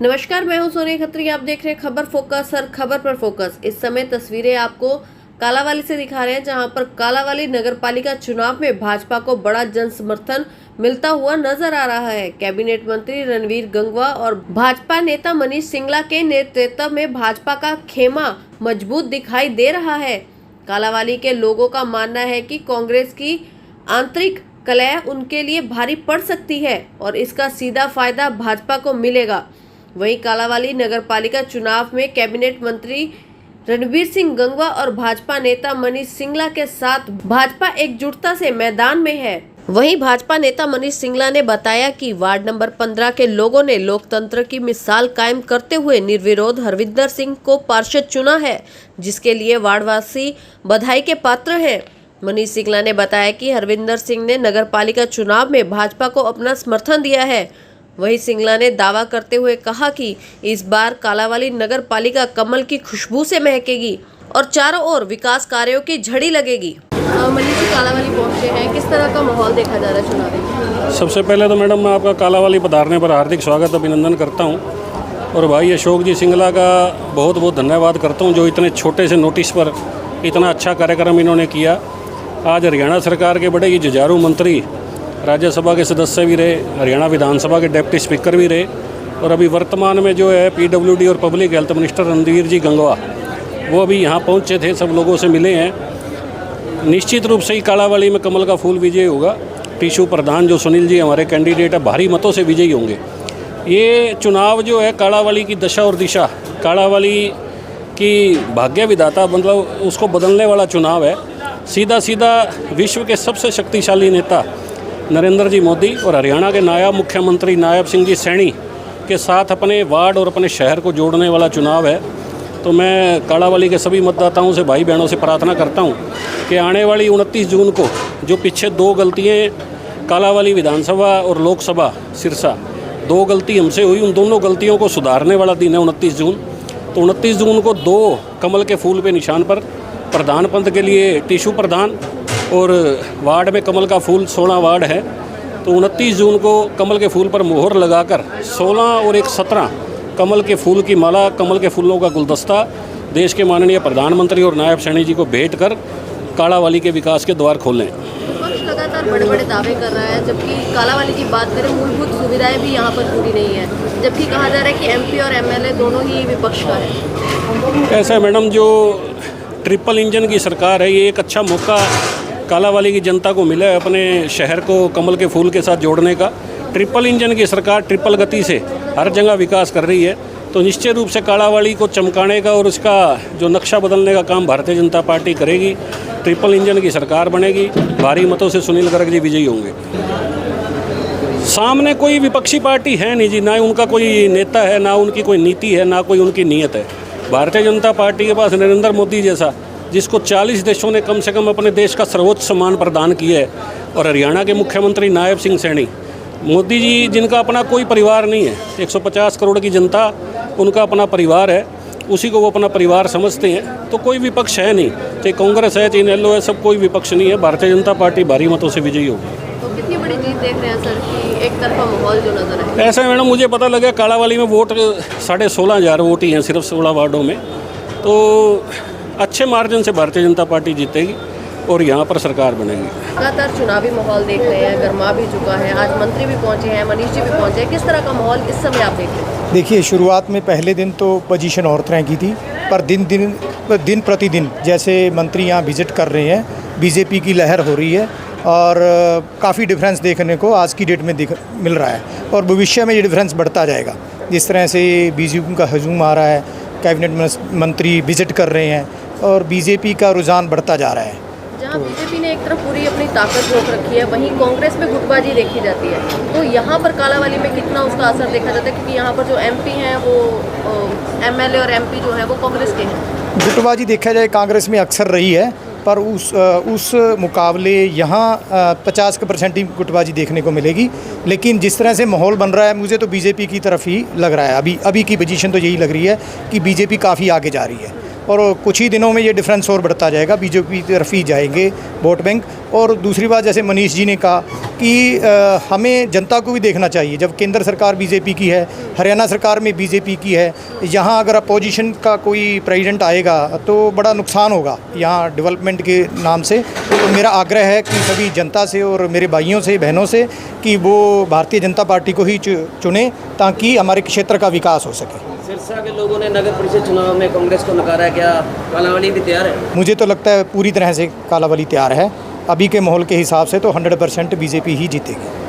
नमस्कार, मैं हूं सोनी खत्री। आप देख रहे हैं खबर फोकस और खबर पर फोकस। इस समय तस्वीरें आपको कालावाली से दिखा रहे हैं, जहां पर कालावाली नगरपालिका चुनाव में भाजपा को बड़ा जन समर्थन मिलता हुआ नजर आ रहा है। कैबिनेट मंत्री रणवीर गंगवा और भाजपा नेता मनीष सिंगला के नेतृत्व में भाजपा का खेमा मजबूत दिखाई दे रहा है। कालावाली के लोगों का मानना है कि कांग्रेस की आंतरिक कलह उनके लिए भारी पड़ सकती है और इसका सीधा फायदा भाजपा को मिलेगा। वहीं कालावाली नगरपालिका चुनाव में कैबिनेट मंत्री रणवीर सिंह गंगवा और भाजपा नेता मनीष सिंगला के साथ भाजपा एकजुटता से मैदान में है। वहीं भाजपा नेता मनीष सिंगला ने बताया कि वार्ड नंबर 15 के लोगों ने लोकतंत्र की मिसाल कायम करते हुए निर्विरोध हरविंदर सिंह को पार्षद चुना है, जिसके लिए वार्डवासी बधाई के पात्र हैं। मनीष सिंगला ने बताया कि हरविंदर सिंह ने नगरपालिका चुनाव में भाजपा को अपना समर्थन दिया है। वहीं सिंगला ने दावा करते हुए कहा कि इस बार कालावाली नगर पालिका कमल की खुशबू से महकेगी और चारों ओर विकास कार्यों की झड़ी लगेगी। मनीष जी कालावाली पहुंचे हैं, किस तरह का माहौल देखा जा रहा है चुनावी? सबसे पहले तो मैडम मैं आपका कालावाली पधारने पर हार्दिक स्वागत अभिनंदन करता हूं और भाई अशोक जी सिंगला का बहुत बहुत धन्यवाद करता हूं, जो इतने छोटे से नोटिस पर इतना अच्छा कार्यक्रम इन्होंने किया। आज हरियाणा सरकार के बड़े ही जुझारू मंत्री, राज्यसभा के सदस्य भी रहे, हरियाणा विधानसभा के डिप्टी स्पीकर भी रहे और अभी वर्तमान में जो है पीडब्ल्यूडी और पब्लिक हेल्थ मिनिस्टर रणधीर जी गंगवा, वो अभी यहाँ पहुँचे थे, सब लोगों से मिले हैं। निश्चित रूप से ही कालावाली में कमल का फूल विजयी होगा। टीशू प्रधान जो सुनील जी हमारे कैंडिडेट है, भारी मतों से विजयी होंगे। ये चुनाव जो है कालावाली की दशा और दिशा, कालावाली की भाग्य विधाता मतलब उसको बदलने वाला चुनाव है। सीधा सीधा विश्व के सबसे शक्तिशाली नेता नरेंद्र जी मोदी और हरियाणा के नायब मुख्यमंत्री नायब सिंह जी सैनी के साथ अपने वार्ड और अपने शहर को जोड़ने वाला चुनाव है। तो मैं कालावाली के सभी मतदाताओं से, भाई बहनों से प्रार्थना करता हूं कि आने वाली 29 जून को जो पीछे दो गलतियां कालावाली विधानसभा और लोकसभा सिरसा, दो गलती हमसे हुई, उन दोनों गलतियों को सुधारने वाला दिन है 29 जून। तो 29 जून को दो कमल के फूल पे निशान पर प्रधान पद के लिए टीशू प्रधान और वार्ड में कमल का फूल 16 वार्ड है। तो 29 जून को कमल के फूल पर मोहर लगाकर 16 और 17 कमल के फूल की माला, कमल के फूलों का गुलदस्ता देश के माननीय प्रधानमंत्री और नायब सैनी जी को भेंट कर कालावाली के विकास के द्वार खोलें। विपक्ष लगातार बड़े बड़े दावे कर रहा है, जबकि कालावाली की बात करें मूलभूत सुविधाएं भी यहाँ पर पूरी नहीं है, जबकि कहा जा रहा है कि एमपी और एमएलए दोनों ही विपक्ष का है। ऐसा मैडम, जो ट्रिपल इंजन की सरकार है, ये एक अच्छा मौका कालावाली की जनता को मिला है अपने शहर को कमल के फूल के साथ जोड़ने का। ट्रिपल इंजन की सरकार ट्रिपल गति से हर जगह विकास कर रही है। तो निश्चित रूप से कालावाली को चमकाने का और उसका जो नक्शा बदलने का काम भारतीय जनता पार्टी करेगी। ट्रिपल इंजन की सरकार बनेगी, भारी मतों से सुनील गर्ग जी विजयी होंगे। सामने कोई विपक्षी पार्टी है नहीं जी, ना उनका कोई नेता है, ना उनकी कोई नीति है, ना कोई उनकी नीयत है। भारतीय जनता पार्टी के पास नरेंद्र मोदी जैसा, जिसको 40 देशों ने कम से कम अपने देश का सर्वोच्च सम्मान प्रदान किया है, और हरियाणा के मुख्यमंत्री नायब सिंह सैनी, मोदी जी जिनका अपना कोई परिवार नहीं है, 150 करोड़ की जनता उनका अपना परिवार है, उसी को वो अपना परिवार समझते हैं। तो कोई विपक्ष है नहीं, चाहे कांग्रेस है, चाहे इनेलो है, सब कोई विपक्ष नहीं है। भारतीय जनता पार्टी भारी मतों से विजयी होगी। तो कितनी बड़ी जीत देख रहे हैं सर कि एक तरफा माहौल जो नजर है? ऐसा है मैडम, मुझे पता लगा कालावाली में वोट 16,500 वोट ही हैं सिर्फ 16 वार्डों में। तो अच्छे मार्जिन से भारतीय जनता पार्टी जीतेगी और यहाँ पर सरकार बनेगी। लगातार चुनावी माहौल देख रहे हैं, गर्मा भी चुका है, आज मंत्री भी पहुंचे हैं, मनीष जी भी पहुंचे हैं, किस तरह का माहौल इस समय आप देख रहे हैं? देखिए, शुरुआत में पहले दिन तो पोजीशन और तरह की थी, पर दिन प्रतिदिन जैसे मंत्री यहाँ विजिट कर रहे हैं, बीजेपी की लहर हो रही है और काफ़ी डिफरेंस देखने को आज की डेट में मिल रहा है और भविष्य में ये डिफरेंस बढ़ता जाएगा। जिस तरह से बीजेपी का हजूम आ रहा है, कैबिनेट मंत्री विजिट कर रहे हैं और बीजेपी का रुझान बढ़ता जा रहा है। जहां बीजेपी ने एक तरफ पूरी अपनी ताकत रोक रखी है, वहीं कांग्रेस में गुटबाजी देखी जाती है। तो यहाँ पर कालावाली में कितना उसका असर देखा जाता है, क्योंकि यहाँ पर जो एमपी हैं वो एमएलए और एमपी जो है वो कांग्रेस के हैं। गुटबाजी देखा जाए कांग्रेस में अक्सर रही है, पर उस मुकाबले यहाँ 50% ही गुटबाजी देखने को मिलेगी। लेकिन जिस तरह से माहौल बन रहा है, मुझे तो बीजेपी की तरफ ही लग रहा है। अभी की पोजीशन तो यही लग रही है कि बीजेपी काफ़ी आगे जा रही है। और कुछ ही दिनों में ये डिफरेंस और बढ़ता जाएगा, बीजेपी की तरफ ही जाएंगे वोट बैंक। और दूसरी बात, जैसे मनीष जी ने कहा कि हमें जनता को भी देखना चाहिए। जब केंद्र सरकार बीजेपी की है, हरियाणा सरकार में बीजेपी की है, यहाँ अगर अपोजिशन का कोई प्रेसिडेंट आएगा तो बड़ा नुकसान होगा यहाँ डेवलपमेंट के नाम से। तो मेरा आग्रह है कि सभी जनता से और मेरे भाइयों से बहनों से कि वो भारतीय जनता पार्टी को ही चुने ताकि हमारे क्षेत्र का विकास हो सके। सिरसा के लोगों ने नगर परिषद चुनाव में कांग्रेस को नकारा है, क्या कालावाली भी तैयार है? मुझे तो लगता है पूरी तरह से कालावाली तैयार है। अभी के माहौल के हिसाब से तो 100% बीजेपी ही जीतेगी।